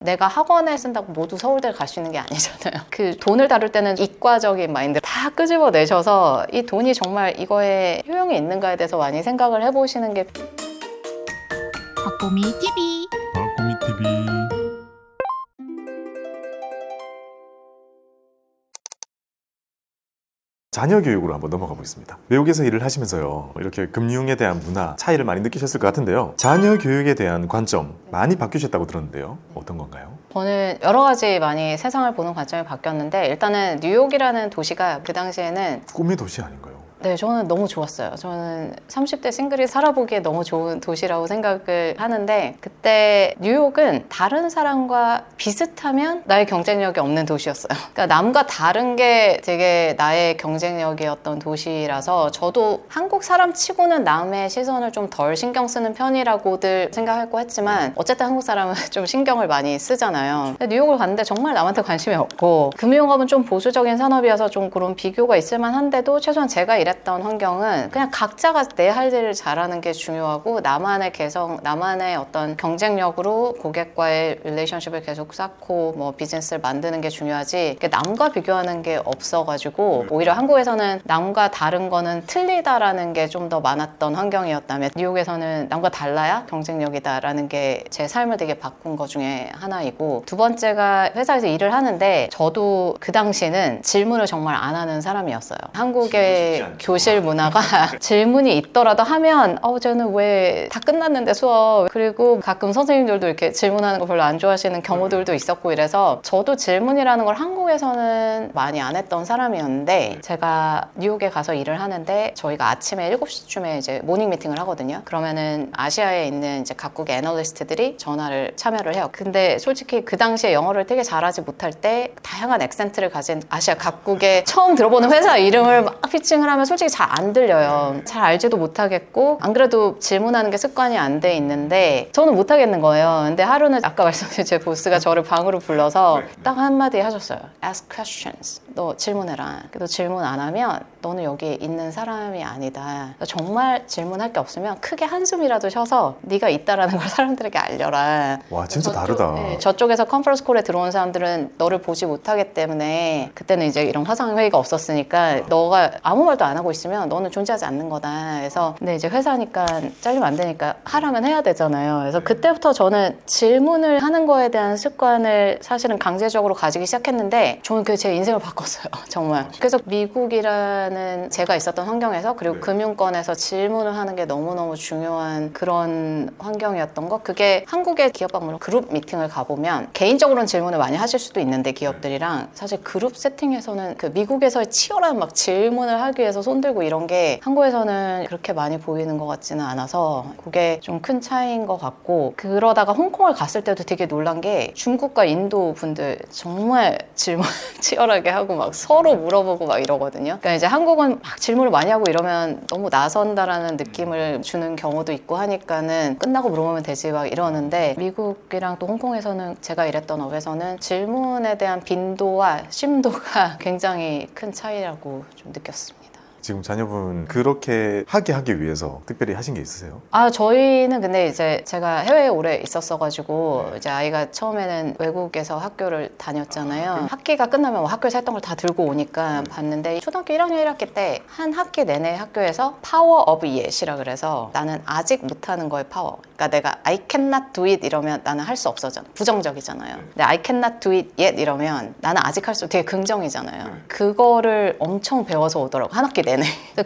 내가 학원에 쓴다고 모두 서울대를 갈 수 있는 게 아니잖아요. 그 돈을 다룰 때는 이과적인 마인드 다 끄집어내셔서 이 돈이 정말 이거에 효용이 있는가에 대해서 많이 생각을 해보시는 게 박보미 TV. 박보미 TV. 자녀 교육으로 한번 넘어가 보겠습니다. 외국에서 일을 하시면서요, 이렇게 금융에 대한 문화 차이를 많이 느끼셨을 것 같은데요. 자녀 교육에 대한 관점 많이 바뀌셨다고 들었는데요. 어떤 건가요? 저는 여러 가지 많이 세상을 보는 관점이 바뀌었는데, 일단은 뉴욕이라는 도시가 그 당시에는 꿈의 도시 아닌가요? 네, 저는 너무 좋았어요. 저는 30대 싱글이 살아보기에 너무 좋은 도시라고 생각을 하는데, 그때 뉴욕은 다른 사람과 비슷하면 나의 경쟁력이 없는 도시였어요. 그러니까 남과 다른 게 되게 나의 경쟁력이었던 도시라서, 저도 한국 사람 치고는 남의 시선을 좀 덜 신경 쓰는 편이라고들 생각하고 했지만, 어쨌든 한국 사람은 좀 신경을 많이 쓰잖아요. 근데 뉴욕을 갔는데 정말 남한테 관심이 없고, 금융업은 좀 보수적인 산업이어서 좀 그런 비교가 있을만 한데도, 최소한 제가 일했던 환경은 그냥 각자가 내 할 일을 잘하는 게 중요하고, 나만의 개성, 나만의 어떤 경쟁력으로 고객과의 릴레이션십을 계속 쌓고 뭐 비즈니스를 만드는 게 중요하지, 남과 비교하는 게 없어가지고, 오히려 한국에서는 남과 다른 거는 틀리다라는 게 좀 더 많았던 환경이었다면, 뉴욕에서는 남과 달라야 경쟁력이다라는 게 제 삶을 되게 바꾼 것 중에 하나이고, 두 번째가 회사에서 일을 하는데, 저도 그 당시에는 질문을 정말 안 하는 사람이었어요. 한국의 교실 문화가 질문이 있더라도 하면 쟤는 왜 다 끝났는데 수업, 그리고 가끔 선생님들도 이렇게 질문하는 거 별로 안 좋아하시는 경우들도 있었고, 이래서 저도 질문이라는 걸 한국에서는 많이 안 했던 사람이었는데, 제가 뉴욕에 가서 일을 하는데 저희가 아침에 7시쯤에 이제 모닝 미팅을 하거든요. 그러면은 아시아에 있는 이제 각국의 애널리스트들이 전화를 참여를 해요. 근데 솔직히 그 당시에 영어를 되게 잘하지 못할 때 다양한 액센트를 가진 아시아 각국의 처음 들어보는 회사 이름을 막 피칭을 하면 솔직히 잘 안 들려요. 잘 알지도 못하겠고, 안 그래도 질문하는 게 습관이 안 돼 있는데 저는 못하겠는 거예요. 근데 하루는 아까 말씀드린 제 보스가 저를 방으로 불러서 딱 한마디 하셨어요. Ask questions. 너 질문해라. 너 질문 안 하면 너는 여기 있는 사람이 아니다. 정말 질문할 게 없으면 크게 한숨이라도 쉬어서 네가 있다라는 걸 사람들에게 알려라. 와, 진짜 다르다. 저쪽에서 컨퍼런스 콜에 들어온 사람들은 너를 보지 못하기 때문에, 그때는 이제 이런 화상회의가 없었으니까 너가 아무 말도 안 하고 있으면 너는 존재하지 않는 거다. 그래서 근데 이제 회사니까 잘리면 안 되니까 하라면 해야 되잖아요. 그래서 그때부터 저는 질문을 하는 거에 대한 습관을 사실은 강제적으로 가지기 시작했는데, 저는 그게 제 인생을 바꿨어요. 정말. 그래서 미국이라는 제가 있었던 환경에서, 그리고 금융권에서 질문을 하는 게 너무너무 중요한 그런 환경이었던 거. 그게 한국의 기업박물관 그룹 미팅을 가보면 개인적으로는 질문을 많이 하실 수도 있는데, 기업들이랑 사실 그룹 세팅에서는 그 미국에서의 치열한 막 질문을 하기 위해서 손들고 이런 게 한국에서는 그렇게 많이 보이는 것 같지는 않아서, 그게 좀 큰 차이인 것 같고, 그러다가 홍콩을 갔을 때도 되게 놀란 게, 중국과 인도 분들 정말 질문 치열하게 하고 막 서로 물어보고 막 이러거든요. 그러니까 이제 한국은 막 질문을 많이 하고 이러면 너무 나선다라는 느낌을 주는 경우도 있고 하니까는 끝나고 물어보면 되지 막 이러는데, 미국이랑 또 홍콩에서는, 제가 일했던 업에서는 질문에 대한 빈도와 심도가 굉장히 큰 차이라고 좀 느꼈습니다. 지금 자녀분 그렇게 하기 위해서 특별히 하신 게 있으세요? 저희는 근데 이제 제가 해외에 오래 있었어가지고, 이제 아이가 처음에는 외국에서 학교를 다녔잖아요. 학기가 끝나면 뭐 학교에서 했던 걸 다 들고 오니까 봤는데, 초등학교 1학년 1학기 때 한 학기 내내 학교에서 Power of Yet이라 그래서, 나는 아직 못하는 거에 파워. 그러니까 내가 I cannot do it 이러면 나는 할 수 없어잖아. 부정적이잖아요. 근데 I cannot do it yet 이러면 나는 아직 할 수, 되게 긍정이잖아요. 그거를 엄청 배워서 오더라고, 한 학기 내내.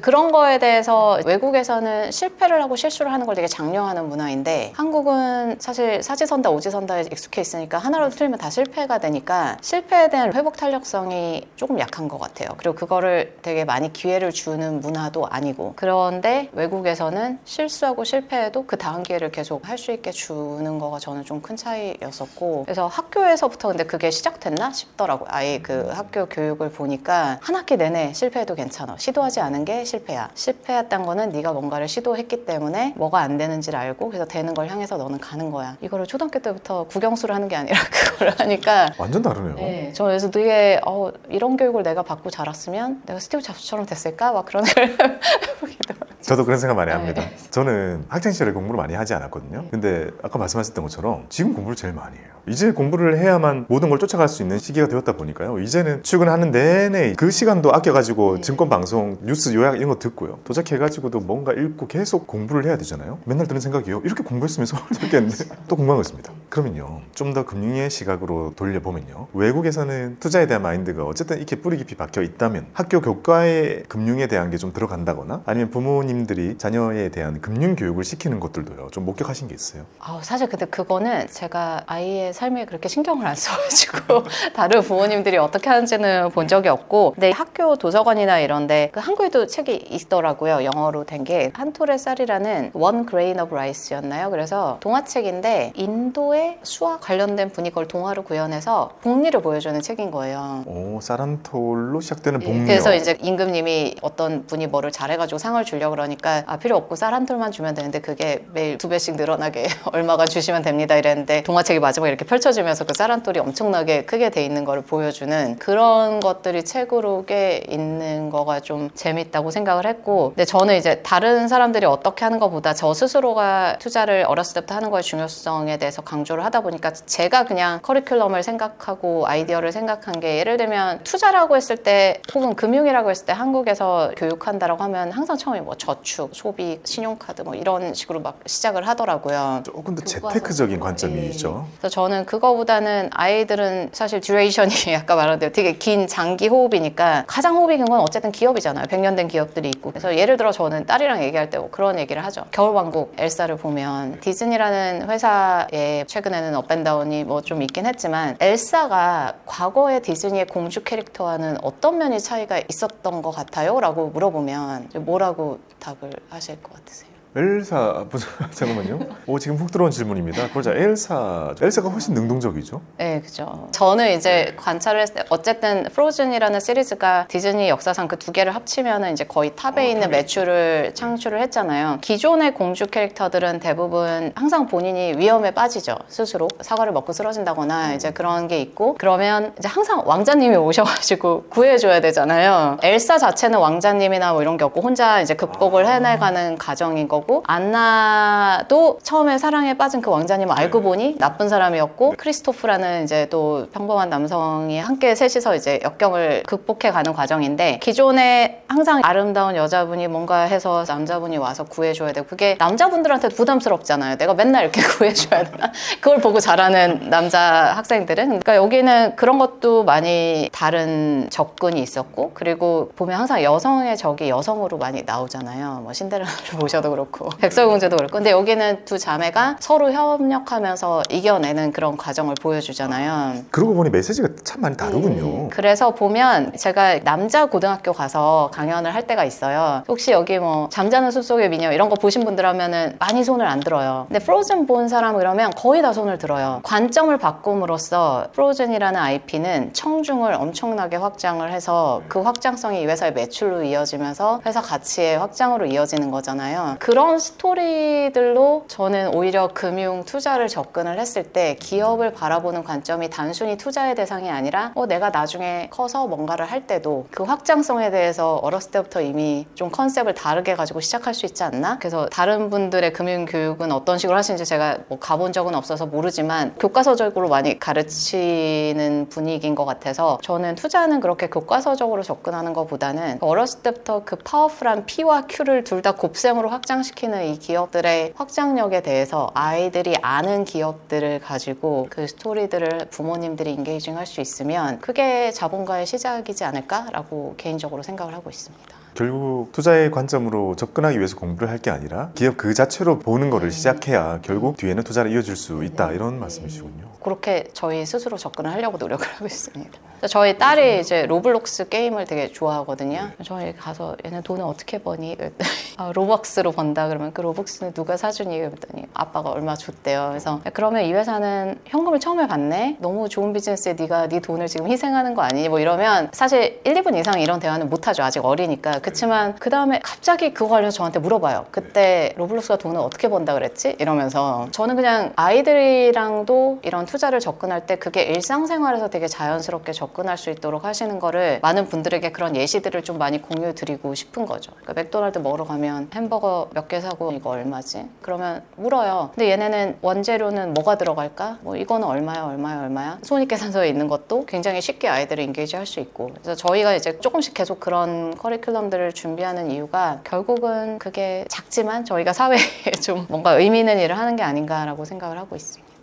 그런 거에 대해서 외국에서는 실패를 하고 실수를 하는 걸 되게 장려하는 문화인데, 한국은 사실 사지선다 오지선다에 익숙해 있으니까 하나라도 틀리면 다 실패가 되니까, 실패에 대한 회복 탄력성이 조금 약한 것 같아요. 그리고 그거를 되게 많이 기회를 주는 문화도 아니고, 그런데 외국에서는 실수하고 실패해도 그 다음 기회를 계속 할 수 있게 주는 거가 저는 좀 큰 차이였었고, 그래서 학교에서부터 근데 그게 시작됐나 싶더라고요. 아예 그 학교 교육을 보니까 한 학기 내내 실패해도 괜찮아. 시도하지 않은 게 실패야. 실패했던 거는 네가 뭔가를 시도했기 때문에 뭐가 안 되는지를 알고, 그래서 되는 걸 향해서 너는 가는 거야. 이거를 초등학교 때부터 국영수를 하는 게 아니라 그걸 하니까 완전 다르네요. 네, 저 그래서 되게 이런 교육을 내가 받고 자랐으면 내가 스티브 잡스처럼 됐을까? 막 그런 생각을 해보기도 해요. 저도 그런 생각 많이 네. 합니다. 저는 학창 시절에 공부를 많이 하지 않았거든요. 근데 아까 말씀하셨던 것처럼 지금 공부를 제일 많이 해요. 이제 공부를 해야만 모든 걸 쫓아갈 수 있는 시기가 되었다 보니까요. 이제는 출근하는 내내 그 시간도 아껴가지고 네. 증권 방송, 뉴스 요약 이런 거 듣고요. 도착해가지고도 뭔가 읽고 계속 공부를 해야 되잖아요. 맨날 드는 생각이요. 이렇게 공부했으면 서울 됐겠는데 또 궁금한 거 있습니다. 그러면요. 좀 더 금융의 시각으로 돌려보면요. 외국에서는 투자에 대한 마인드가 어쨌든 이렇게 뿌리 깊이 박혀 있다면 학교 교과에 금융에 대한 게 좀 들어간다거나 아니면 부모님들이 자녀에 대한 금융 교육을 시키는 것들도요. 좀 목격하신 게 있어요. 사실 근데 그거는 제가 아이의 삶에 그렇게 신경을 안 써가지고 다른 부모님들이 어떻게 하는지는 본 적이 없고, 근데 학교 도서관이나 이런데 그 한국에도 책이 있더라고요. 영어로 된 게 한 톨의 쌀이라는 One Grain of Rice였나요? 그래서 동화책인데 인도의 수학 관련된 분이 그걸 동화로 구현해서 복리를 보여주는 책인 거예요. 오, 사란톨로 시작되는 복리요. 그래서 이제 임금님이 어떤 분이 뭐를 잘해가지고 상을 주려고 그러니까 필요 없고 쌀 한 톨만 주면 되는데 그게 매일 2배씩 늘어나게 얼마가 주시면 됩니다 이랬는데 동화책이 마지막에 이렇게 펼쳐지면서 그 쌀 한 톨이 엄청나게 크게 돼 있는 거를 보여주는 그런 것들이 책으로 꽤 있는 거가 좀 재밌다고 생각을 했고, 근데 저는 이제 다른 사람들이 어떻게 하는 것보다 저 스스로가 투자를 어렸을 때부터 하는 거의 중요성에 대해서 강조를 하다 보니까 제가 그냥 커리큘럼을 생각하고 아이디어를 생각한 게, 예를 들면 투자라고 했을 때 혹은 금융이라고 했을 때 한국에서 교육한다라고 하면 항상 처음에 뭐 저축, 소비, 신용카드 뭐 이런 식으로 막 시작을 하더라고요. 조금 더 재테크적인 관점이죠. 그래서 저는 그거보다는 아이들은 사실 듀레이션이 아까 말한 대로 되게 긴 장기 호흡이니까 가장 호흡이 긴 건 어쨌든 기업이잖아요. 100년 된 기업들이 있고. 그래서 예를 들어 저는 딸이랑 얘기할 때 그런 얘기를 하죠. 겨울왕국 엘사를 보면 디즈니라는 회사에 최근에는 업앤다운이 뭐 좀 있긴 했지만 엘사가 과거의 디즈니의 공주 캐릭터와는 어떤 면이 차이가 있었던 것 같아요? 라고 물어보면 뭐라고 답을 하실 것 같으세요? 엘사, 잠깐만요. 지금 훅 들어온 질문입니다. 보자, 엘사가 훨씬 능동적이죠? 네, 그죠. 저는 이제 관찰을 했을 때 어쨌든 프로즌이라는 시리즈가 디즈니 역사상 그 두 개를 합치면은 이제 거의 탑에 있는 매출을 창출을 했잖아요. 기존의 공주 캐릭터들은 대부분 항상 본인이 위험에 빠지죠. 스스로 사과를 먹고 쓰러진다거나 이제 그런 게 있고, 그러면 이제 항상 왕자님이 오셔가지고 구해줘야 되잖아요. 엘사 자체는 왕자님이나 뭐 이런 게 없고 혼자 이제 극복을 해나가는 과정인 거고, 안나도 처음에 사랑에 빠진 그 왕자님을 알고 보니 나쁜 사람이었고, 크리스토프라는 이제 또 평범한 남성이 함께 셋이서 이제 역경을 극복해가는 과정인데, 기존에 항상 아름다운 여자분이 뭔가 해서 남자분이 와서 구해줘야 되고, 그게 남자분들한테 부담스럽잖아요. 내가 맨날 이렇게 구해줘야 되나? 그걸 보고 자라는 남자 학생들은. 그러니까 여기는 그런 것도 많이 다른 접근이 있었고, 그리고 보면 항상 여성의 적이 여성으로 많이 나오잖아요. 뭐 신데렐라를 보셔도 그렇고 백설공주도 그렇고. 근데 여기는 두 자매가 서로 협력하면서 이겨내는 그런 과정을 보여주잖아요. 그러고 보니 메시지가 참 많이 다르군요. 그래서 보면 제가 남자 고등학교 가서 강연을 할 때가 있어요. 혹시 여기 뭐 잠자는 숲속의 미녀 이런 거 보신 분들 하면은 많이 손을 안 들어요. 근데 프로즌 본 사람 그러면 거의 다 손을 들어요. 관점을 바꿈으로써 프로즌이라는 IP는 청중을 엄청나게 확장을 해서 그 확장성이 이 회사의 매출로 이어지면서 회사 가치의 확장으로 이어지는 거잖아요. 그런 스토리들로 저는 오히려 금융 투자를 접근을 했을 때 기업을 바라보는 관점이 단순히 투자의 대상이 아니라 내가 나중에 커서 뭔가를 할 때도 그 확장성에 대해서 어렸을 때부터 이미 좀 컨셉을 다르게 가지고 시작할 수 있지 않나? 그래서 다른 분들의 금융 교육은 어떤 식으로 하시는지 제가 뭐 가본 적은 없어서 모르지만 교과서적으로 많이 가르치는 분위기인 것 같아서, 저는 투자는 그렇게 교과서적으로 접근하는 것보다는 어렸을 때부터 그 파워풀한 P와 Q를 둘 다 곱셈으로 확장시키는 이 기업들의 확장력에 대해서 아이들이 아는 기업들을 가지고 그 스토리들을 부모님들이 인게이징 할 수 있으면 그게 자본가의 시작이지 않을까라고 개인적으로 생각을 하고 있습니다. 결국 투자의 관점으로 접근하기 위해서 공부를 할 게 아니라 기업 그 자체로 보는 거를 시작해야 결국 뒤에는 투자를 이어질 수 있다, 이런 말씀이시군요. 그렇게 저희 스스로 접근을 하려고 노력을 하고 있습니다. 저희 딸이 이제 로블록스 게임을 되게 좋아하거든요. 저희 가서 얘는 돈을 어떻게 버니? 그랬더니 로벅스로 번다 그러면 그 로벅스는 누가 사주니? 그랬더니 아빠가 얼마 줬대요. 그래서 그러면 이 회사는 현금을 처음에 받네? 너무 좋은 비즈니스에 네가 네 돈을 지금 희생하는 거 아니니? 뭐 이러면 사실 1, 2분 이상 이런 대화는 못하죠. 아직 어리니까. 그치만 그 다음에 갑자기 그거 관련해서 저한테 물어봐요. 그때 로블록스가 돈을 어떻게 번다 그랬지? 이러면서 저는 그냥 아이들이랑도 이런 투자를 접근할 때 그게 일상생활에서 되게 자연스럽게 접근할 수 있도록 하시는 거를 많은 분들에게 그런 예시들을 좀 많이 공유 드리고 싶은 거죠. 그러니까 맥도날드 먹으러 가면 햄버거 몇 개 사고 이거 얼마지? 그러면 물어요. 근데 얘네는 원재료는 뭐가 들어갈까? 뭐 이거는 얼마야? 손익계산서에 있는 것도 굉장히 쉽게 아이들을 인게이지 할 수 있고. 그래서 저희가 이제 조금씩 계속 그런 커리큘럼들을 준비하는 이유가 결국은 그게 작지만 저희가 사회에 좀 뭔가 의미 있는 일을 하는 게 아닌가라고 생각을 하고 있습니다.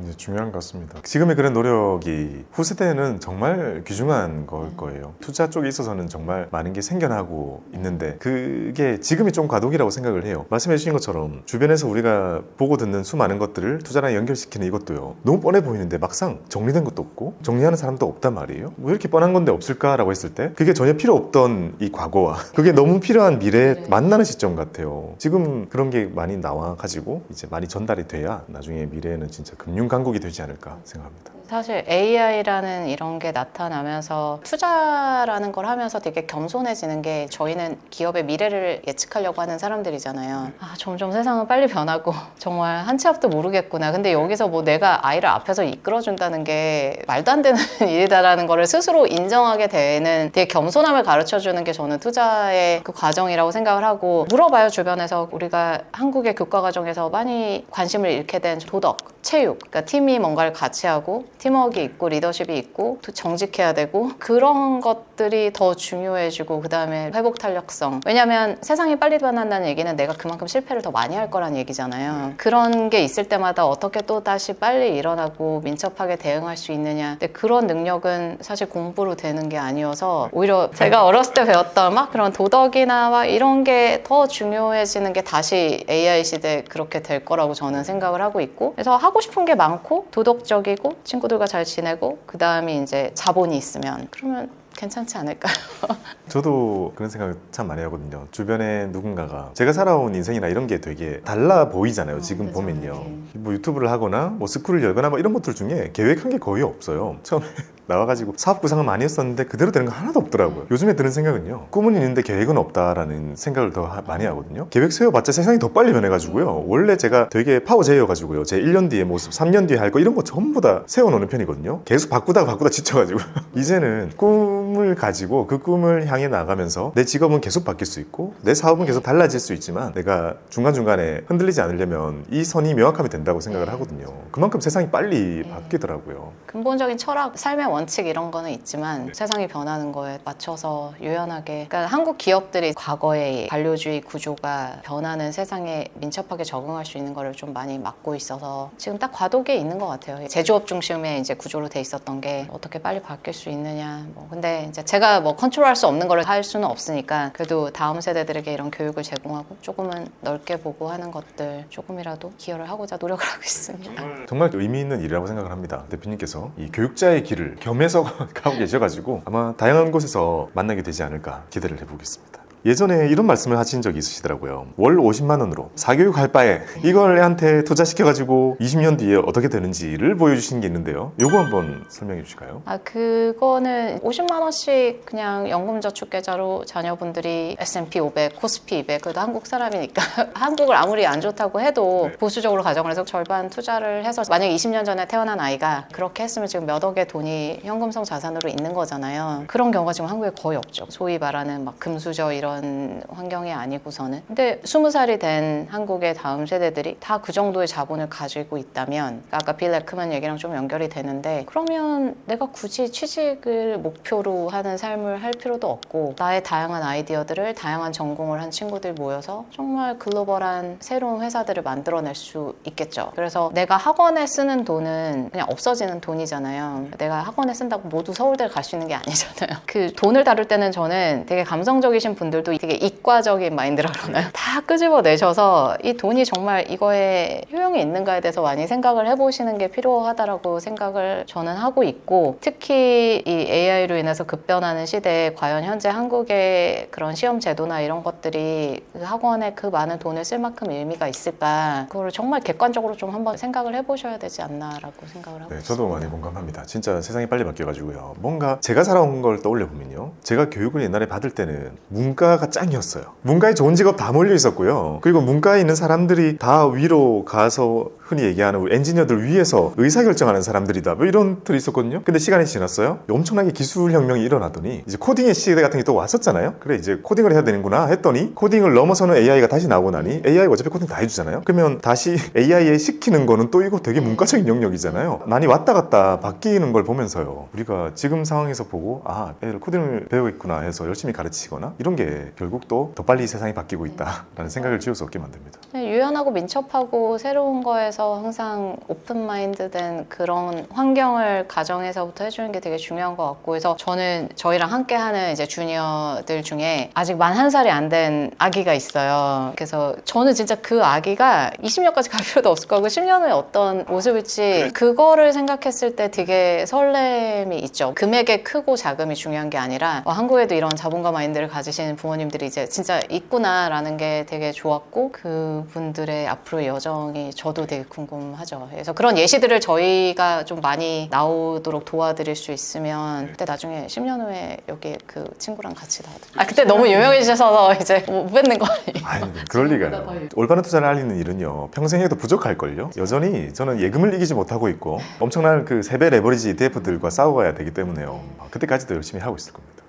이제 중요한 것 같습니다. 지금의 그런 노력이 후세대는 정말 귀중한 걸 거예요. 투자 쪽에 있어서는 정말 많은 게 생겨나고 있는데 그게 지금이 좀 과도기라고 생각을 해요. 말씀해 주신 것처럼 주변에서 우리가 보고 듣는 수많은 것들을 투자랑 연결시키는 이것도요. 너무 뻔해 보이는데 막상 정리된 것도 없고 정리하는 사람도 없단 말이에요. 왜 이렇게 뻔한 건데 없을까라고 했을 때 그게 전혀 필요 없던 이 과거와 그게 너무 필요한 미래에 만나는 시점 같아요. 지금 그런 게 많이 나와가지고 이제 많이 전달이 돼야 나중에 미래에는 진짜 금융 강국이 되지 않을까 생각합니다. 사실 AI라는 이런 게 나타나면서 투자라는 걸 하면서 되게 겸손해지는 게 저희는 기업의 미래를 예측하려고 하는 사람들이잖아요. 점점 세상은 빨리 변하고 정말 한 치 앞도 모르겠구나. 근데 여기서 뭐 내가 아이를 앞에서 이끌어준다는 게 말도 안 되는 일이다라는 거를 스스로 인정하게 되는 되게 겸손함을 가르쳐주는 게 저는 투자의 그 과정이라고 생각을 하고 물어봐요. 주변에서 우리가 한국의 교과 과정에서 많이 관심을 잃게 된 도덕, 체육, 그러니까 팀이 뭔가를 같이 하고 팀워크가 있고 리더십이 있고 또 정직해야 되고 그런 것들이 더 중요해지고 그 다음에 회복 탄력성. 왜냐하면 세상이 빨리 변한다는 얘기는 내가 그만큼 실패를 더 많이 할 거란 얘기잖아요. 그런 게 있을 때마다 어떻게 또 다시 빨리 일어나고 민첩하게 대응할 수 있느냐. 근데 그런 능력은 사실 공부로 되는 게 아니어서 오히려 제가 어렸을 때 배웠던 막 그런 도덕이나 막 이런 게 더 중요해지는 게 다시 AI 시대에 그렇게 될 거라고 저는 생각을 하고 있고 그래서 하고 싶은 게 많고 도덕적이고 친구들과 잘 지내고 그 다음에 이제 자본이 있으면 그러면 괜찮지 않을까요? 저도 그런 생각을 참 많이 하거든요. 주변에 누군가가 제가 살아온 인생이나 이런 게 되게 달라 보이잖아요. 지금 그죠. 보면요. 뭐 유튜브를 하거나 뭐 스쿨을 열거나 뭐 이런 것들 중에 계획한 게 거의 없어요. 처음에 나와가지고 사업 구상을 많이 했었는데 그대로 되는 거 하나도 없더라고요. 요즘에 드는 생각은요. 꿈은 있는데 계획은 없다라는 생각을 더 많이 하거든요. 계획 세워봤자 세상이 더 빨리 변해가지고요. 원래 제가 되게 파워제이여가지고요. 제 1년 뒤에 모습, 3년 뒤에 할 거 이런 거 전부 다 세워놓는 편이거든요. 계속 바꾸다가 지쳐가지고 이제는 꿈을 가지고 그 꿈을 향해 나가면서 내 직업은 계속 바뀔 수 있고 내 사업은 계속 달라질 수 있지만 내가 중간중간에 흔들리지 않으려면 이 선이 명확하면 된다고 생각을 하거든요. 그만큼 세상이 빨리 바뀌더라고요. 근본적인 철학, 삶의 원칙 이런 거는 있지만 세상이 변하는 거에 맞춰서 유연하게 그러니까 한국 기업들이 과거의 관료주의 구조가 변하는 세상에 민첩하게 적응할 수 있는 거를 좀 많이 막고 있어서 지금 딱 과도기에 있는 것 같아요. 제조업 중심의 이제 구조로 돼 있었던 게 어떻게 빨리 바뀔 수 있느냐. 근데 이제 제가 뭐 컨트롤할 수 없는 거를 할 수는 없으니까 그래도 다음 세대들에게 이런 교육을 제공하고 조금은 넓게 보고 하는 것들 조금이라도 기여를 하고자 노력을 하고 있습니다. 정말 의미 있는 일이라고 생각을 합니다. 대표님께서 이 교육자의 길을 겸해서 가고 계셔가지고 아마 다양한 곳에서 만나게 되지 않을까 기대를 해보겠습니다. 예전에 이런 말씀을 하신 적이 있으시더라고요. 월 50만 원으로 사교육 할 바에 이걸 애한테 투자시켜가지고 20년 뒤에 어떻게 되는지를 보여주신 게 있는데요. 요거 한번 설명해 주실까요? 그거는 50만 원씩 그냥 연금저축계좌로 자녀분들이 S&P 500, 코스피 200 그래도 한국 사람이니까 한국을 아무리 안 좋다고 해도 보수적으로 가정을 해서 절반 투자를 해서 만약에 20년 전에 태어난 아이가 그렇게 했으면 지금 몇 억의 돈이 현금성 자산으로 있는 거잖아요. 그런 경우가 지금 한국에 거의 없죠. 소위 말하는 막 금수저 이런 환경이 아니고서는. 근데 20살이 된 한국의 다음 세대들이 다 그 정도의 자본을 가지고 있다면 아까 빌 에크먼 얘기랑 좀 연결이 되는데 그러면 내가 굳이 취직을 목표로 하는 삶을 할 필요도 없고 나의 다양한 아이디어들을 다양한 전공을 한 친구들 모여서 정말 글로벌한 새로운 회사들을 만들어낼 수 있겠죠. 그래서 내가 학원에 쓰는 돈은 그냥 없어지는 돈이잖아요. 내가 학원에 쓴다고 모두 서울대를 갈 수 있는 게 아니잖아요. 그 돈을 다룰 때는 저는 되게 감성적이신 분들도 되게 이과적인 마인드라 그러나요? 다 끄집어내셔서 이 돈이 정말 이거에 효용이 있는가에 대해서 많이 생각을 해보시는 게 필요하다라고 생각을 저는 하고 있고 특히 이 AI로 인해서 급변하는 시대에 과연 현재 한국의 그런 시험 제도나 이런 것들이 그 학원에 그 많은 돈을 쓸 만큼 의미가 있을까 그거를 정말 객관적으로 좀 한번 생각을 해보셔야 되지 않나라고 생각을 하고 있습니다. 저도 많이 공감합니다. 진짜 세상이 빨리 바뀌어가지고요. 뭔가 제가 살아온 걸 떠올려 보면요. 제가 교육을 옛날에 받을 때는 문과 문과가 짱이었어요. 문과에 좋은 직업 다 몰려 있었고요. 그리고 문과에 있는 사람들이 다 위로 가서 흔히 얘기하는 우리 엔지니어들 위해서 의사결정하는 사람들이다, 뭐 이런 틀이 있었거든요. 근데 시간이 지났어요. 엄청나게 기술혁명이 일어나더니 이제 코딩의 시대 같은 게 또 왔었잖아요. 그래, 이제 코딩을 해야 되는구나 했더니 코딩을 넘어서는 AI가 다시 나오고 나니 AI가 어차피 코딩 다 해주잖아요. 그러면 다시 AI에 시키는 거는 또 이거 되게 문과적인 영역이잖아요. 많이 왔다 갔다 바뀌는 걸 보면서요, 우리가 지금 상황에서 보고 애를 코딩을 배우겠구나 해서 열심히 가르치거나 이런 게 결국 또 더 빨리 세상이 바뀌고 있다라는 생각을 지울 수 없게 만듭니다. 유연하고 민첩하고 새로운 거에서 항상 오픈 마인드된 그런 환경을 가정에서부터 해주는 게 되게 중요한 것 같고, 그래서 저는 저희랑 함께하는 이제 주니어들 중에 아직 만 1살이 안 된 아기가 있어요. 그래서 저는 진짜 그 아기가 20년까지 갈 필요도 없을 거고 10년 후에 어떤 모습일지 그거를 생각했을 때 되게 설렘이 있죠. 금액의 크고 자금이 중요한 게 아니라 한국에도 이런 자본과 마인드를 가지시는 부모님들이 이제 진짜 있구나라는 게 되게 좋았고, 그분들의 앞으로의 여정이 저도 되게 궁금하죠. 그래서 그런 예시들을 저희가 좀 많이 나오도록 도와드릴 수 있으면 그때 나중에 10년 후에 여기 그 친구랑 같이 나와드릴게요. 그때 너무 유명해지셔서 이제 못 뵙는 거 아니에요? 아니, 그럴 리가요. 올바른 투자를 알리는 일은요, 평생 해도 부족할걸요. 여전히 저는 예금을 이기지 못하고 있고 엄청난 그 세배 레버리지 ETF들과 싸워가야 되기 때문에요. 그때까지도 열심히 하고 있을 겁니다.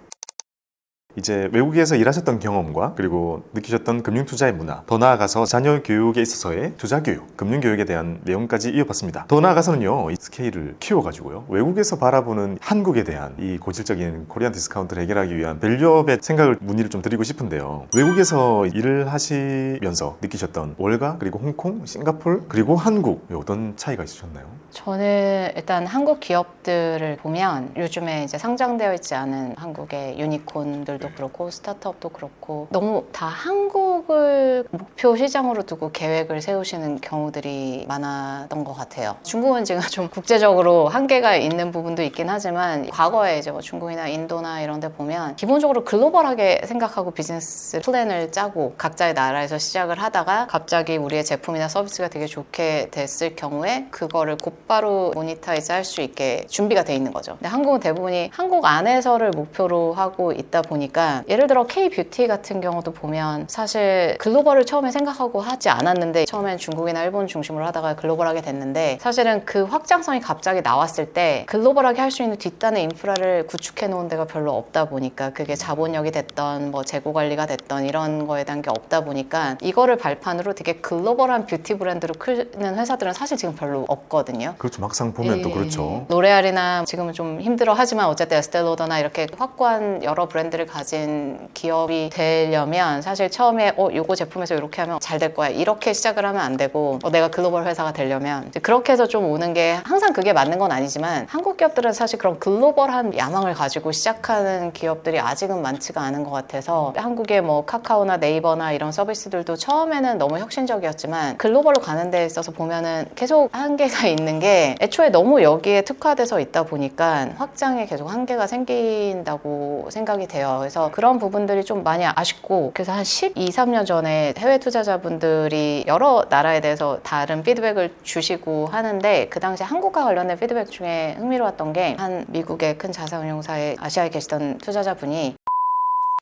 이제 외국에서 일하셨던 경험과 그리고 느끼셨던 금융투자의 문화, 더 나아가서 자녀 교육에 있어서의 투자교육, 금융교육에 대한 내용까지 이어봤습니다. 더 나아가서는요, 이 스케일을 키워가지고요, 외국에서 바라보는 한국에 대한 이 고질적인 코리안 디스카운트를 해결하기 위한 밸류업의 생각을 문의를 좀 드리고 싶은데요, 외국에서 일을 하시면서 느끼셨던 월가, 그리고 홍콩, 싱가포르, 그리고 한국, 어떤 차이가 있으셨나요? 저는 일단 한국 기업들을 보면 요즘에 이제 상장되어 있지 않은 한국의 유니콘들도 그렇고 스타트업도 그렇고 너무 다 한국을 목표 시장으로 두고 계획을 세우시는 경우들이 많았던 것 같아요. 중국은 지금 좀 국제적으로 한계가 있는 부분도 있긴 하지만 과거에 이제 뭐 중국이나 인도나 이런 데 보면 기본적으로 글로벌하게 생각하고 비즈니스 플랜을 짜고 각자의 나라에서 시작을 하다가 갑자기 우리의 제품이나 서비스가 되게 좋게 됐을 경우에 그거를 곧바로 모니타이즈 할 수 있게 준비가 돼 있는 거죠. 근데 한국은 대부분이 한국 안에서를 목표로 하고 있다 보니까, 예를 들어 K-뷰티 같은 경우도 보면 사실 글로벌을 처음에 생각하고 하지 않았는데 처음엔 중국이나 일본 중심으로 하다가 글로벌하게 됐는데, 사실은 그 확장성이 갑자기 나왔을 때 글로벌하게 할 수 있는 뒷단의 인프라를 구축해 놓은 데가 별로 없다 보니까, 그게 자본력이 됐던 뭐 재고 관리가 됐던 이런 거에 대한 게 없다 보니까 이거를 발판으로 되게 글로벌한 뷰티 브랜드로 크는 회사들은 사실 지금 별로 없거든요. 그렇죠. 막상 보면 또 그렇죠. 로레알이나 지금은 좀 힘들어 하지만 어쨌든 에스테로더나 이렇게 확고한 여러 브랜드를 가진 기업이 되려면 사실 처음에 요거 제품에서 이렇게 하면 잘 될 거야, 이렇게 시작을 하면 안 되고, 내가 글로벌 회사가 되려면 이제 그렇게 해서 좀 오는 게, 항상 그게 맞는 건 아니지만 한국 기업들은 사실 그런 글로벌한 야망을 가지고 시작하는 기업들이 아직은 많지가 않은 것 같아서, 한국의 뭐 카카오나 네이버나 이런 서비스들도 처음에는 너무 혁신적이었지만 글로벌로 가는 데 있어서 보면은 계속 한계가 있는 게, 애초에 너무 여기에 특화돼서 있다 보니까 확장에 계속 한계가 생긴다고 생각이 돼요. 그래서 그런 부분들이 좀 많이 아쉽고, 그래서 한 12, 13년 전에 해외 투자자분들이 여러 나라에 대해서 다른 피드백을 주시고 하는데, 그 당시 한국과 관련된 피드백 중에 흥미로웠던 게, 한 미국의 큰 자산운용사에 아시아에 계시던 투자자분이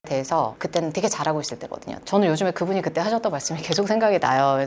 대해서, 그때는 되게 잘하고 있을 때거든요. 저는 요즘에 그분이 그때 하셨던 말씀이 계속 생각이 나요.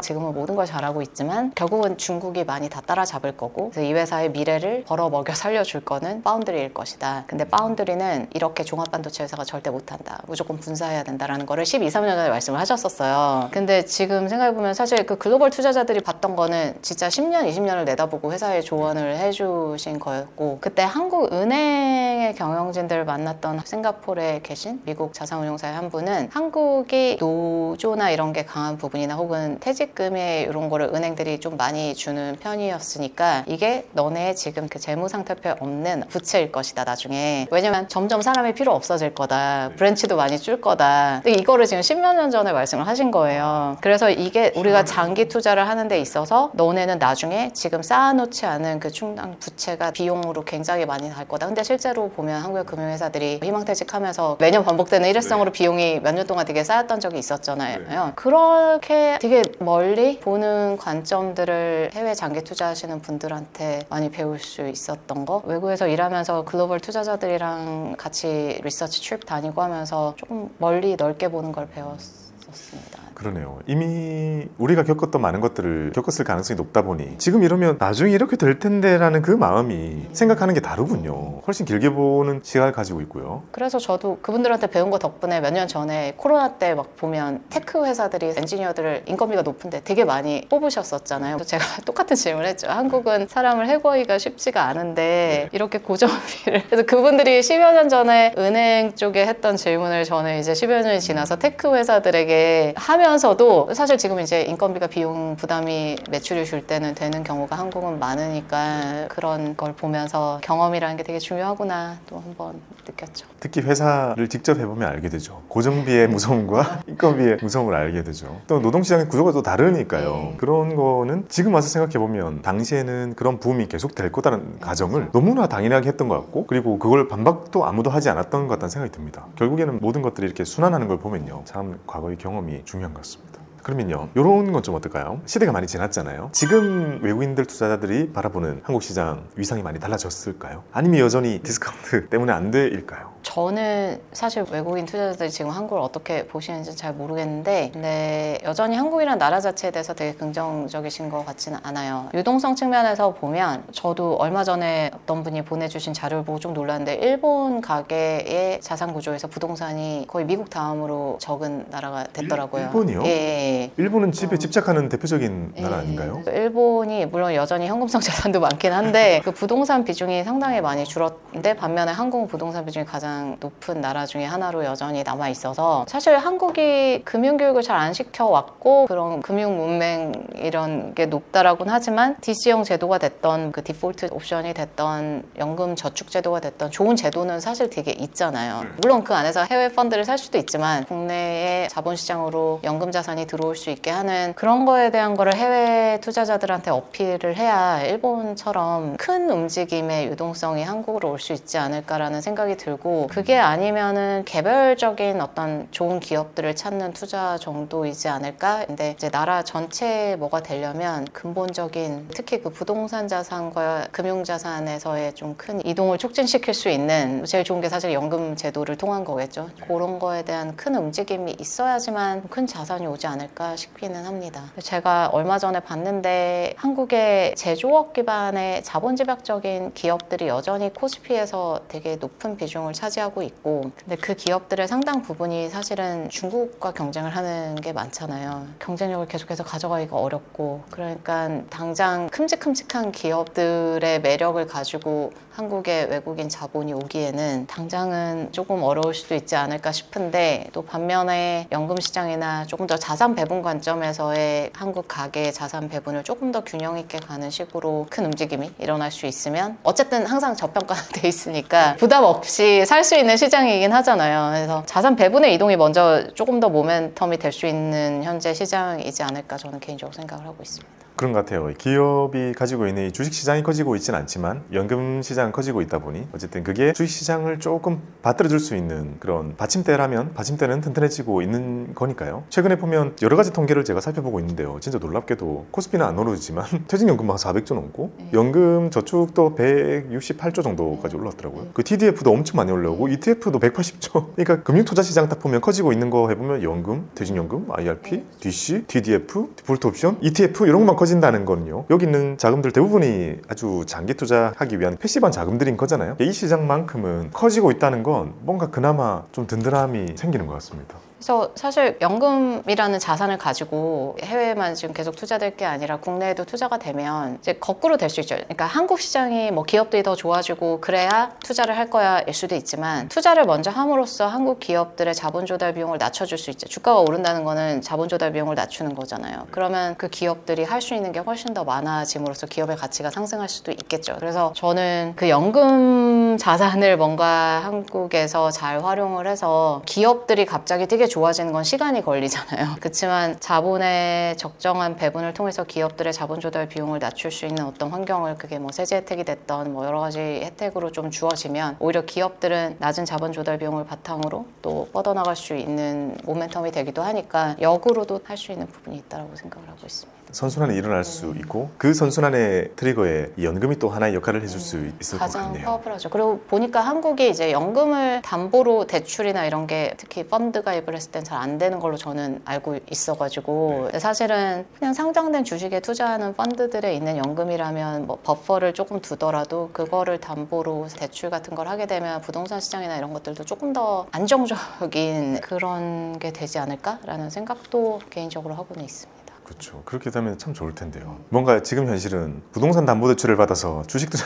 지금은 모든 걸 잘하고 있지만 결국은 중국이 많이 다 따라잡을 거고, 그래서 이 회사의 미래를 벌어먹여 살려줄 거는 파운드리일 것이다. 근데 파운드리는 이렇게 종합반도체 회사가 절대 못한다, 무조건 분사해야 된다라는 거를 12, 13년 전에 말씀을 하셨었어요. 근데 지금 생각해보면 사실 그 글로벌 투자자들이 봤던 거는 진짜 10년, 20년을 내다보고 회사에 조언을 해주신 거였고, 그때 한국은행의 경영진들을 만났던 싱가포르에 계신 미국 자산운용사의 한 분은, 한국이 노조나 이런 게 강한 부분이나 혹은 퇴직금에 이런 거를 은행들이 좀 많이 주는 편이었으니까 이게 너네 지금 그 재무상태표에 없는 부채일 것이다 나중에, 왜냐면 점점 사람이 필요 없어질 거다, 브랜치도 많이 줄 거다. 근데 이거를 지금 10몇 년 전에 말씀을 하신 거예요. 그래서 이게 우리가 장기 투자를 하는 데 있어서 너네는 나중에 지금 쌓아놓지 않은 그 충당 부채가 비용으로 굉장히 많이 날 거다. 근데 실제로 보면 한국의 금융회사들이 희망퇴직하면서 매년 반복되는 일회성으로 비용이 몇 년 동안 되게 쌓였던 적이 있었잖아요. 그렇게 되게 멀리 보는 관점들을 해외 장기 투자하시는 분들한테 많이 배울 수 있었던 거, 외국에서 일하면서 글로벌 투자자들이랑 같이 리서치 트립 다니고 하면서 조금 멀리 넓게 보는 걸 배웠었습니다. 그러네요. 이미 우리가 겪었던 많은 것들을 겪었을 가능성이 높다 보니 지금 이러면 나중에 이렇게 될 텐데라는 그 마음이 생각하는 게 다르군요. 훨씬 길게 보는 시각을 가지고 있고요. 그래서 저도 그분들한테 배운 거 덕분에 몇 년 전에 코로나 때 막 보면 테크 회사들이 엔지니어들을 인건비가 높은데 되게 많이 뽑으셨었잖아요. 그래서 제가 똑같은 질문을 했죠. 한국은 사람을 해고하기가 쉽지가 않은데 이렇게 고정비를 그래서 그분들이 10여 년 전에 은행 쪽에 했던 질문을 저는 이제 10여 년이 지나서 테크 회사들에게 하면서도 사실 지금 이제 인건비가 비용 부담이 매출이 줄 때는 되는 경우가 한국은 많으니까 그런 걸 보면서 경험이라는 게 되게 중요하구나 또 한번 느꼈죠. 특히 회사를 직접 해보면 알게 되죠. 고정비의 무서움과 인건비의 무서움을 알게 되죠. 또 노동시장의 구조가 또 다르니까요. 그런 거는 지금 와서 생각해보면 당시에는 그런 부음이 계속될 거다라는 가정을 너무나 당연하게 했던 것 같고 그리고 그걸 반박도 아무도 하지 않았던 것 같다는 생각이 듭니다. 결국에는 모든 것들이 이렇게 순환하는 걸 보면요. 참 과거의 경험이 중요한 것 같습니다. 그러면요, 이런 건 좀 어떨까요? 시대가 많이 지났잖아요. 지금 외국인들 투자자들이 바라보는 한국 시장 위상이 많이 달라졌을까요? 아니면 여전히 디스카운트 때문에 안 돼일까요? 저는 사실 외국인 투자자들이 지금 한국을 어떻게 보시는지 잘 모르겠는데 근데 여전히 한국이라는 나라 자체에 대해서 되게 긍정적이신 것 같지는 않아요. 유동성 측면에서 보면 저도 얼마 전에 어떤 분이 보내주신 자료를 보고 좀 놀랐는데 일본 가계의 자산 구조에서 부동산이 거의 미국 다음으로 적은 나라가 됐더라고요. 일본이요? 예. 일본은 집에 집착하는 대표적인 나라 아닌가요? 일본이 물론 여전히 현금성 자산도 많긴 한데 그 부동산 비중이 상당히 많이 줄었는데 반면에 한국은 부동산 비중이 가장 높은 나라 중에 하나로 여전히 남아 있어서 사실 한국이 금융교육을 잘 안 시켜왔고 그런 금융 문맹 이런 게 높다라고는 하지만 DC형 제도가 됐던 그 디폴트 옵션이 됐던 연금 저축 제도가 됐던 좋은 제도는 사실 되게 있잖아요. 물론 그 안에서 해외 펀드를 살 수도 있지만 국내의 자본시장으로 연금 자산이 들어올 수 있게 하는 그런 거에 대한 거를 해외 투자자들한테 어필을 해야 일본처럼 큰 움직임의 유동성이 한국으로 올 수 있지 않을까라는 생각이 들고 그게 아니면은 개별적인 어떤 좋은 기업들을 찾는 투자 정도이지 않을까? 근데 이제 나라 전체에 뭐가 되려면 근본적인 특히 그 부동산 자산과 금융 자산에서의 좀 큰 이동을 촉진시킬 수 있는 제일 좋은 게 사실 연금 제도를 통한 거겠죠. 그런 거에 대한 큰 움직임이 있어야지만 큰 자산이 오지 않을까 싶기는 합니다. 제가 얼마 전에 봤는데 한국의 제조업 기반의 자본집약적인 기업들이 여전히 코스피에서 되게 높은 비중을 차지하고 있고 근데 그 기업들의 상당 부분이 사실은 중국과 경쟁을 하는 게 많잖아요. 경쟁력을 계속해서 가져가기가 어렵고 그러니까 당장 큼직큼직한 기업들의 매력을 가지고 한국의 외국인 자본이 오기에는 당장은 조금 어려울 수도 있지 않을까 싶은데 또 반면에 연금 시장이나 조금 더 자산 배분 관점에서의 한국 가계의 자산 배분을 조금 더 균형 있게 가는 식으로 큰 움직임이 일어날 수 있으면 어쨌든 항상 저평가돼 있으니까 부담 없이 살 수 있는 시장이긴 하잖아요. 그래서 자산 배분의 이동이 먼저 조금 더 모멘텀이 될 수 있는 현재 시장이지 않을까 저는 개인적으로 생각을 하고 있습니다. 그런 것 같아요. 기업이 가지고 있는 이 주식시장이 커지고 있지는 않지만 연금시장은 커지고 있다 보니 어쨌든 그게 주식시장을 조금 받들어줄 수 있는 그런 받침대라면 받침대는 튼튼해지고 있는 거니까요. 최근에 보면 여러 가지 통계를 제가 살펴보고 있는데요. 진짜 놀랍게도 코스피는 안 오르지만 퇴직연금만 400조 넘고 연금 저축도 168조 정도까지 올랐더라고요. 그 TDF도 엄청 많이 올라오고 ETF도 180조. 그러니까 금융투자시장 딱 보면 커지고 있는 거 해보면 연금, 퇴직연금, IRP, DC, TDF, 디폴트 옵션, ETF 이런 것만 커진다는 거는요. 여기 있는 자금들 대부분이 아주 장기 투자하기 위한 패시브한 자금들인 거잖아요. 이 시장만큼은 커지고 있다는 건 뭔가 그나마 좀 든든함이 생기는 것 같습니다. 그래서 사실 연금이라는 자산을 가지고 해외에만 지금 계속 투자될 게 아니라 국내에도 투자가 되면 이제 거꾸로 될 수 있죠. 그러니까 한국 시장이 뭐 기업들이 더 좋아지고 그래야 투자를 할 거야일 수도 있지만 투자를 먼저 함으로써 한국 기업들의 자본 조달 비용을 낮춰줄 수 있죠. 주가가 오른다는 거는 자본 조달 비용을 낮추는 거잖아요. 그러면 그 기업들이 할 수 있는 게 훨씬 더 많아짐으로써 기업의 가치가 상승할 수도 있겠죠. 그래서 저는 그 연금 자산을 뭔가 한국에서 잘 활용을 해서 기업들이 갑자기 되게 좋아지는 건 시간이 걸리잖아요. 그렇지만 자본의 적정한 배분을 통해서 기업들의 자본 조달 비용을 낮출 수 있는 어떤 환경을, 그게 뭐 세제 혜택이 됐던 뭐 여러 가지 혜택으로 좀 주어지면 오히려 기업들은 낮은 자본 조달 비용을 바탕으로 또 뻗어나갈 수 있는 모멘텀이 되기도 하니까 역으로도 할 수 있는 부분이 있다고 생각을 하고 있습니다. 선순환이 일어날 수 있고 그 선순환의 트리거에 이 연금이 또 하나의 역할을 해줄 수 있을 것 가장 같네요. 파워풀하죠. 그리고 보니까 한국이 이제 연금을 담보로 대출이나 이런 게 특히 펀드 가입을 했을 땐 잘 안 되는 걸로 저는 알고 있어가지고 근데 사실은 그냥 상장된 주식에 투자하는 펀드들에 있는 연금이라면 뭐 버퍼를 조금 두더라도 그거를 담보로 대출 같은 걸 하게 되면 부동산 시장이나 이런 것들도 조금 더 안정적인 그런 게 되지 않을까라는 생각도 개인적으로 하고는 있습니다. 그렇죠. 그렇게 되면 참 좋을 텐데요. 뭔가 지금 현실은 부동산 담보대출을 받아서 주식도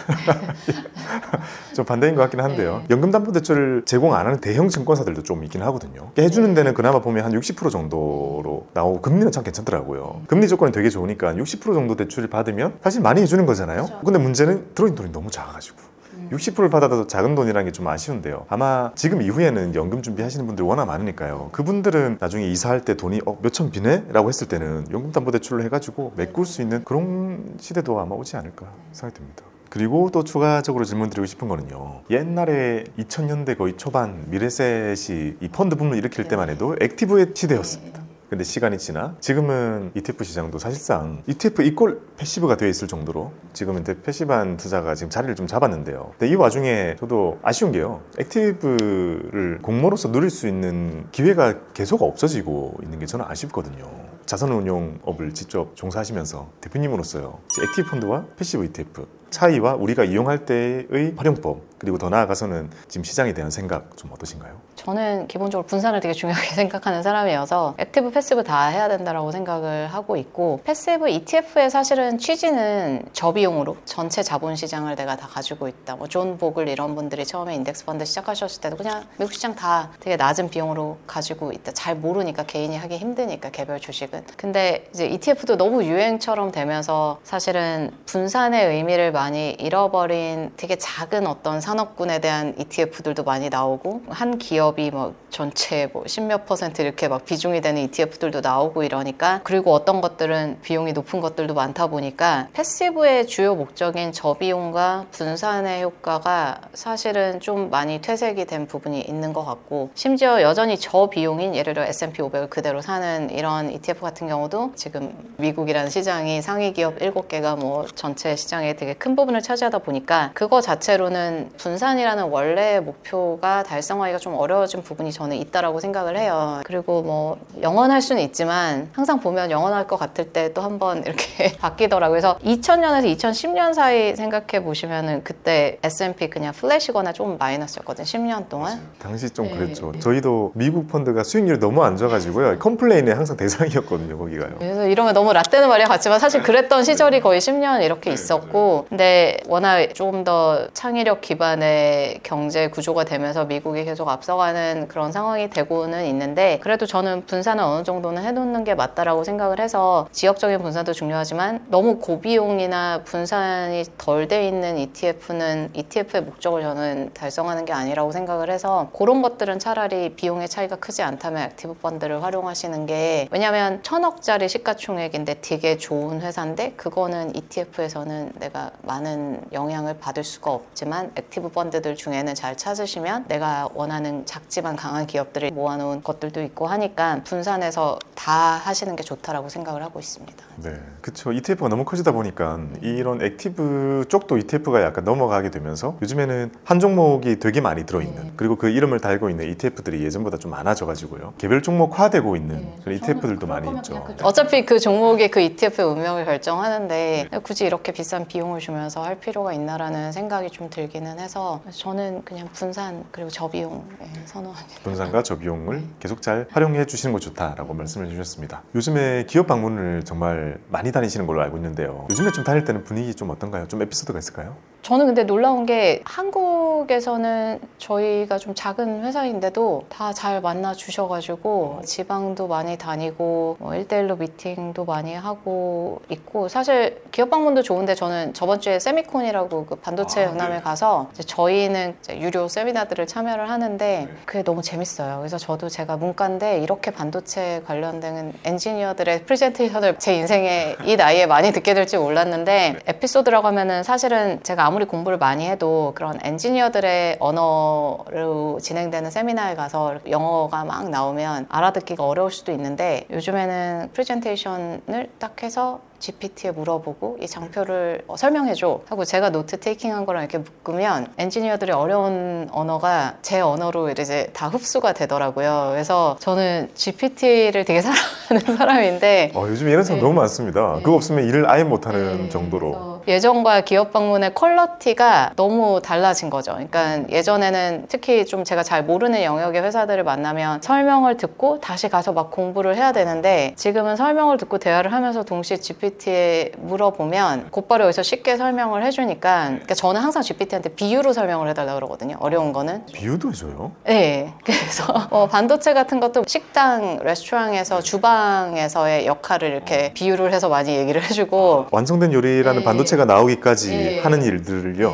좀 반대인 것 같긴 한데요. 연금 담보대출을 제공 안 하는 대형 증권사들도 좀 있긴 하거든요. 해주는 데는 그나마 보면 한 60% 정도로 나오고 금리는 참 괜찮더라고요. 금리 조건이 되게 좋으니까 60% 정도 대출을 받으면 사실 많이 해주는 거잖아요. 그렇죠. 근데 문제는 들어있는 돈이 너무 작아가지고 60%를 받아도 작은 돈이라는 게 좀 아쉬운데요. 아마 지금 이후에는 연금 준비하시는 분들이 워낙 많으니까요. 그분들은 나중에 이사할 때 돈이 몇천 비네? 라고 했을 때는 연금담보대출로 해가지고 메꿀 수 있는 그런 시대도 아마 오지 않을까 생각이 듭니다. 그리고 또 추가적으로 질문드리고 싶은 거는요. 옛날에 2000년대 거의 초반 미래셋이 이 펀드 붐을 일으킬 때만 해도 액티브의 시대였습니다. 근데 시간이 지나 지금은 ETF 시장도 사실상 ETF 이꼴 패시브가 되어 있을 정도로 지금은 패시브한 투자가 지금 자리를 좀 잡았는데요. 근데 이 와중에 저도 아쉬운 게요. 액티브를 공모로서 누릴 수 있는 기회가 계속 없어지고 있는 게 저는 아쉽거든요. 자산운용업을 직접 종사하시면서 대표님으로서요. 액티브 펀드와 패시브 ETF 차이와 우리가 이용할 때의 활용법 그리고 더 나아가서는 지금 시장에 대한 생각 좀 어떠신가요? 저는 기본적으로 분산을 되게 중요하게 생각하는 사람이어서 액티브, 패시브 다 해야 된다고 생각을 하고 있고 패시브 ETF의 사실은 취지는 저비용으로 전체 자본시장을 내가 다 가지고 있다. 뭐 존 보글 이런 분들이 처음에 인덱스 펀드 시작하셨을 때도 그냥 미국 시장 다 되게 낮은 비용으로 가지고 있다. 잘 모르니까 개인이 하기 힘드니까 개별 주식은. 근데 이제 ETF도 너무 유행처럼 되면서 사실은 분산의 의미를 많이 잃어버린 되게 작은 어떤 산업군에 대한 ETF들도 많이 나오고 한 기업이 뭐 전체 뭐 10몇 % 이렇게 막 비중이 되는 ETF들도 나오고 이러니까 그리고 어떤 것들은 비용이 높은 것들도 많다 보니까 패시브의 주요 목적인 저비용과 분산의 효과가 사실은 좀 많이 퇴색이 된 부분이 있는 것 같고 심지어 여전히 저비용인 예를 들어 S&P 500을 그대로 사는 이런 ETF 같은 경우도 지금 미국이라는 시장이 상위 기업 7개가 뭐 전체 시장에 되게 큰 부분을 차지하다 보니까 그거 자체로는 분산이라는 원래의 목표가 달성하기가 좀 어려워진 부분이 저는 있다라고 생각을 해요. 그리고 뭐 영원할 수는 있지만 항상 보면 영원할 것 같을 때 또 한번 이렇게 바뀌더라고요. 그래서 2000년에서 2010년 사이 생각해 보시면은 그때 S&P 그냥 플랫이거나 좀 마이너스였거든 10년 동안. 맞아요. 당시 좀 네. 그랬죠. 저희도 미국 펀드가 수익률이 너무 안 좋아가지고요. 컴플레인의 항상 대상이었거든요. 거기가요. 그래서 이러면 너무 라떼는 말이야 같지만 사실 그랬던 시절이 거의 10년 이렇게 있었고 근데 워낙 조금 더 창의력 기반의 경제 구조가 되면서 미국이 계속 앞서가는 그런 상황이 되고는 있는데 그래도 저는 분산을 어느 정도는 해놓는 게 맞다라고 생각을 해서 지역적인 분산도 중요하지만 너무 고비용이나 분산이 덜 돼 있는 ETF는 ETF의 목적을 저는 달성하는 게 아니라고 생각을 해서 그런 것들은 차라리 비용의 차이가 크지 않다면 액티브 펀드를 활용하시는 게 왜냐하면 1000억짜리 시가총액인데 되게 좋은 회사인데 그거는 ETF에서는 내가 많은 영향을 받을 수가 없지만 액티브 펀드들 중에는 잘 찾으시면 내가 원하는 작지만 강한 기업들을 모아놓은 것들도 있고 하니까 분산해서 다 하시는 게 좋다라고 생각을 하고 있습니다. 네, 그렇죠. ETF가 너무 커지다 보니까 이런 액티브 쪽도 ETF가 약간 넘어가게 되면서 요즘에는 한 종목이 되게 많이 들어있는 그리고 그 이름을 달고 있는 ETF들이 예전보다 좀 많아져가지고 개별 종목화되고 있는 그런 ETF들도 많이 있죠. 어차피 그 종목이 그 ETF의 운명을 결정하는데 굳이 이렇게 비싼 비용을 주면서 할 필요가 있나라는 생각이 좀 들기는 해서 저는 그냥 분산 그리고 저비용 선호합니다. 분산과 저비용을 계속 잘 활용해 주시는 거 좋다라고 말씀을 주셨습니다. 요즘에 기업 방문을 정말 많이 다니시는 걸로 알고 있는데요. 요즘에 좀 다닐 때는 분위기 좀 어떤가요? 좀 에피소드가 있을까요? 저는 근데 놀라운 게 한국에서는 저희가 좀 작은 회사인데도 다 잘 만나 주셔가지고 지방도 많이 다니고 뭐 1대1로 미팅도 많이 하고 있고 사실 기업 방문도 좋은데 저는 저번 주에 세미콘이라고 그 반도체 박람회 가서 이제 저희는 이제 유료 세미나들을 참여를 하는데 그게 너무 재밌어요. 그래서 저도 제가 문과인데 이렇게 반도체 관련된 엔지니어들의 프레젠테이션을 제 인생에 이 나이에 많이 듣게 될지 몰랐는데 에피소드라고 하면은 사실은 제가 아무리 공부를 많이 해도 그런 엔지니어들의 언어로 진행되는 세미나에 가서 영어가 막 나오면 알아듣기가 어려울 수도 있는데 요즘에는 프레젠테이션을 딱 해서 GPT에 물어보고 이 장표를 설명해줘 하고 제가 노트 테이킹한 거랑 이렇게 묶으면 엔지니어들의 어려운 언어가 제 언어로 이제 다 흡수가 되더라고요. 그래서 저는 GPT를 되게 사랑하는 사람인데 요즘 이런 사람 너무 많습니다. 그거 없으면 일을 아예 못하는 정도로. 예전과 기업 방문의 퀄러티가 너무 달라진 거죠. 그러니까 예전에는 특히 좀 제가 잘 모르는 영역의 회사들을 만나면 설명을 듣고 다시 가서 막 공부를 해야 되는데 지금은 설명을 듣고 대화를 하면서 동시에 GPT에 물어보면 곧바로 여기서 쉽게 설명을 해주니까 그러니까 저는 항상 GPT한테 비유로 설명을 해달라고 그러거든요. 어려운 거는. 비유도 해줘요? 네. 그래서 반도체 같은 것도 식당, 레스토랑에서 주방에서의 역할을 이렇게 비유를 해서 많이 얘기를 해주고 완성된 요리라는 반도체가 나오기까지 하는 일들을요.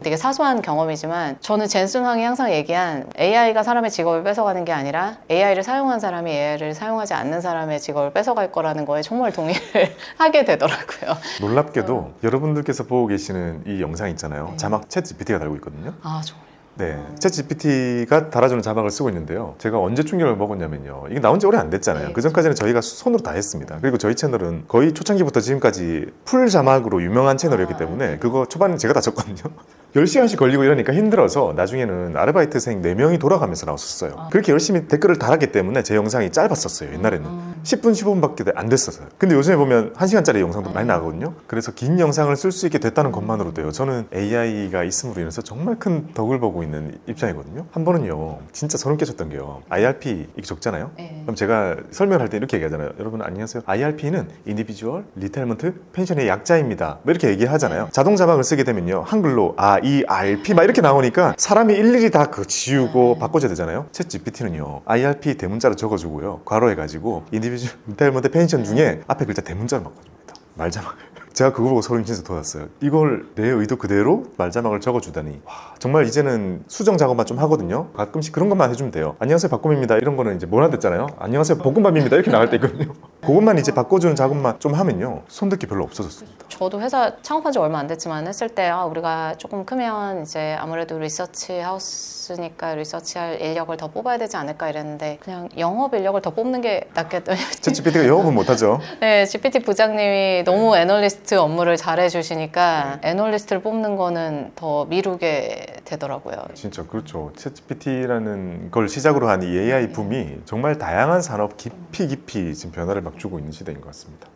되게 사소한 경험이지만 저는 젠슨 황이 항상 얘기한 AI가 사람의 직업을 뺏어가는 게 아니라 AI를 사용한 사람이 AI를 사용하지 않는 사람의 직업을 뺏어갈 거라는 거에 정말 동의를 하게 되더라고요. 놀랍게도 여러분들께서 보고 계시는 이 영상 있잖아요. 자막 챗 GPT가 달고 있거든요. 아 정말. 네, 챗 GPT가 달아주는 자막을 쓰고 있는데요. 제가 언제 충격을 먹었냐면요. 이게 나온 지 오래 안 됐잖아요. 그 전까지는 저희가 손으로 다 했습니다. 그리고 저희 채널은 거의 초창기부터 지금까지 풀 자막으로 유명한 채널이었기 때문에 그거 초반에 제가 다 쳤거든요. 10시간씩 걸리고 이러니까 힘들어서 나중에는 아르바이트생 4명이 돌아가면서 나왔었어요. 그렇게 열심히 댓글을 달았기 때문에 제 영상이 짧았었어요. 옛날에는 10분, 15분밖에 안 됐었어요. 근데 요즘에 보면 1시간짜리 영상도 많이 나가거든요. 그래서 긴 영상을 쓸 수 있게 됐다는 것만으로도요. 저는 AI가 있음으로 인해서 정말 큰 덕을 보고 있는 입장이거든요. 한 번은요, 진짜 소름 끼쳤던 게요. IRP 이게 적잖아요. 그럼 제가 설명할 때 이렇게 얘기하잖아요. 여러분 안녕하세요. IRP는 Individual Retirement Pension의 약자입니다. 뭐 이렇게 얘기하잖아요. 자동 자막을 쓰게 되면요, 한글로 IRP 막 이렇게 나오니까 사람이 일일이 다 그거 지우고 바꿔줘야 되잖아요. 챗 GPT는요, IRP 대문자로 적어주고요, 괄호해가지고 Individual Retirement Pension 중에 앞에 글자 대문자로 바꿔줍니다. 말자막을. 제가 그거 보고 소름 진짜 돋았어요. 이걸 내 의도 그대로 말자막을 적어주다니. 와, 정말 이제는 수정 작업만 좀 하거든요. 가끔씩 그런 것만 해주면 돼요. 안녕하세요 박곰입니다. 이런 거는 이제 모나댔잖아요. 안녕하세요 볶음밥입니다. 이렇게 나갈 때 있거든요. 그것만 이제 바꿔주는 작업만 좀 하면요, 손댈 게 별로 없어졌습니다. 저도 회사 창업한 지 얼마 안 됐지만 했을 때 우리가 조금 크면 이제 아무래도 리서치 하우스니까 리서치할 인력을 더 뽑아야 되지 않을까 이랬는데 그냥 영업 인력을 더 뽑는 게 낫겠다. 챗 GPT가 영업은 못하죠. 네, GPT 부장님이 너무 애널리스트 업무를 잘 해주시니까 애널리스트를 뽑는 거는 더 미루게 되더라고요. 진짜 그렇죠. 챗 GPT라는 걸 시작으로 한 이 AI 붐이 정말 다양한 산업 깊이 지금 변화를 막 주고 있는 시대인 것 같습니다.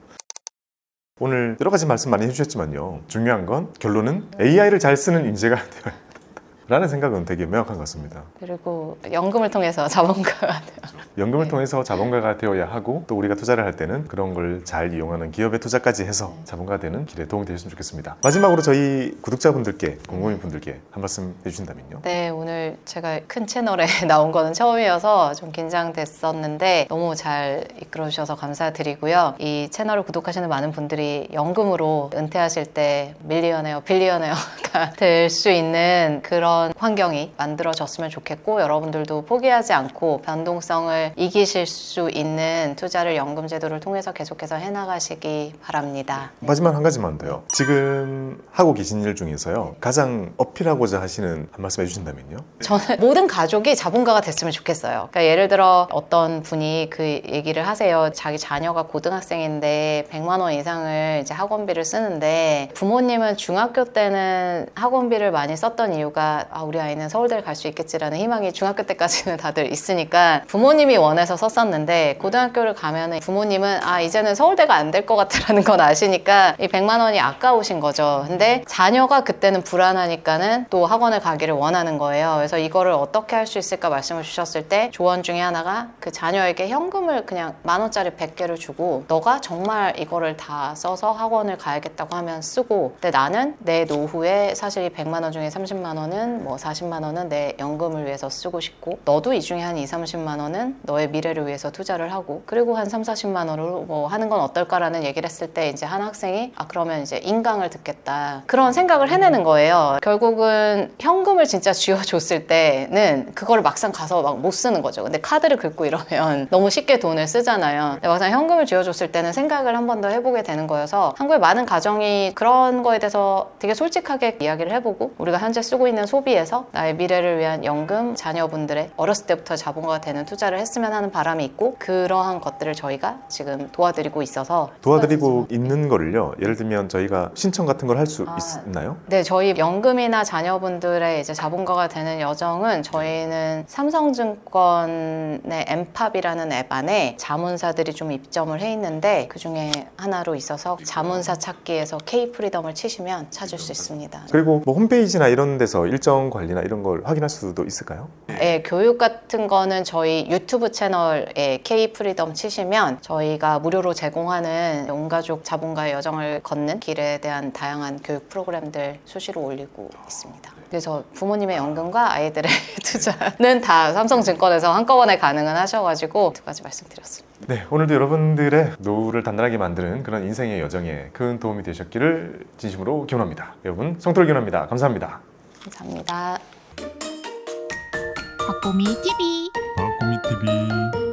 오늘 여러 가지 말씀 많이 해주셨지만요, 중요한 건 결론은 AI를 잘 쓰는 인재가 되어야 한다 라는 생각은 되게 명확한 것 같습니다. 그리고 연금을 통해서 자본가가 돼요. 연금을 통해서 자본가가 되어야 하고, 또 우리가 투자를 할 때는 그런 걸 잘 이용하는 기업의 투자까지 해서 자본가가 되는 길에 도움이 되셨으면 좋겠습니다. 마지막으로 저희 구독자분들께, 공무원분들께 한 말씀 해주신다면요. 네, 오늘 제가 큰 채널에 나온 거는 처음이어서 좀 긴장됐었는데 너무 잘 이끌어 주셔서 감사드리고요. 이 채널을 구독하시는 많은 분들이 연금으로 은퇴하실 때 밀리어네어, 빌리어네어가 될 수 있는 그런 환경이 만들어졌으면 좋겠고, 여러분들도 포기하지 않고 변동성을 이기실 수 있는 투자를 연금 제도를 통해서 계속해서 해나가시기 바랍니다. 마지막 한 가지만 더요. 지금 하고 계신 일 중에서요, 가장 어필하고자 하시는 한 말씀 해주신다면요. 저는 모든 가족이 자본가가 됐으면 좋겠어요. 그러니까 예를 들어 어떤 분이 그 얘기를 하세요. 자기 자녀가 고등학생인데 100만 원 이상을 이제 학원비를 쓰는데 부모님은 중학교 때는 학원비를 많이 썼던 이유가 우리 아이는 서울대를 갈 수 있겠지라는 희망이 중학교 때까지는 다들 있으니까 부모님이 원해서 썼었는데, 고등학교를 가면은 부모님은 이제는 서울대가 안 될 것 같다라는 건 아시니까 이 100만 원이 아까우신 거죠. 근데 자녀가 그때는 불안하니까는 또 학원을 가기를 원하는 거예요. 그래서 이거를 어떻게 할 수 있을까 말씀을 주셨을 때 조언 중에 하나가 그 자녀에게 현금을 그냥 10,000원짜리 100개를 주고 너가 정말 이거를 다 써서 학원을 가야겠다고 하면 쓰고, 근데 나는 내 노후에 사실 이 100만 원 중에 30만 원은 나는 뭐 40만 원은 내 연금을 위해서 쓰고 싶고 너도 이 중에 한 2, 30만 원은 너의 미래를 위해서 투자를 하고 그리고 한 3, 40만 원으로 뭐 하는 건 어떨까라는 얘기를 했을 때 이제 한 학생이 그러면 이제 인강을 듣겠다 그런 생각을 해내는 거예요. 결국은 현금을 진짜 쥐어줬을 때는 그거를 막상 가서 막 못 쓰는 거죠. 근데 카드를 긁고 이러면 너무 쉽게 돈을 쓰잖아요. 근데 막상 현금을 쥐어줬을 때는 생각을 한 번 더 해보게 되는 거여서 한국의 많은 가정이 그런 거에 대해서 되게 솔직하게 이야기를 해보고 우리가 현재 쓰고 있는 소비에서 나의 미래를 위한 연금, 자녀분들의 어렸을 때부터 자본가가 되는 투자를 했으면 하는 바람이 있고 그러한 것들을 저희가 지금 도와드리고 있어서 도와드리고 있는 거를요. 예를 들면 저희가 신청 같은 걸 할 수 있나요? 네, 저희 연금이나 자녀분들의 이제 자본가가 되는 여정은 저희는 삼성증권의 엠팝이라는 앱 안에 자문사들이 좀 입점을 해 있는데 그 중에 하나로 있어서 자문사 찾기에서 K 프리덤을 치시면 찾을 수 있습니다. 그리고 뭐 홈페이지나 이런 데서 일정 관리나 이런 걸 확인할 수도 있을까요? 네, 교육 같은 거는 저희 유튜브 채널에 K 프리덤 치시면 저희가 무료로 제공하는 온가족 자본가의 여정을 걷는 길에 대한 다양한 교육 프로그램들 수시로 올리고 있습니다. 그래서 부모님의 연금과 아이들의 투자는 다 삼성증권에서 한꺼번에 가능은 하셔가지고 두 가지 말씀드렸습니다. 네, 오늘도 여러분들의 노후를 단단하게 만드는 그런 인생의 여정에 큰 도움이 되셨기를 진심으로 기원합니다. 여러분, 성토를 기원합니다. 감사합니다. 감사합니다. 박보미 TV. 박보미 TV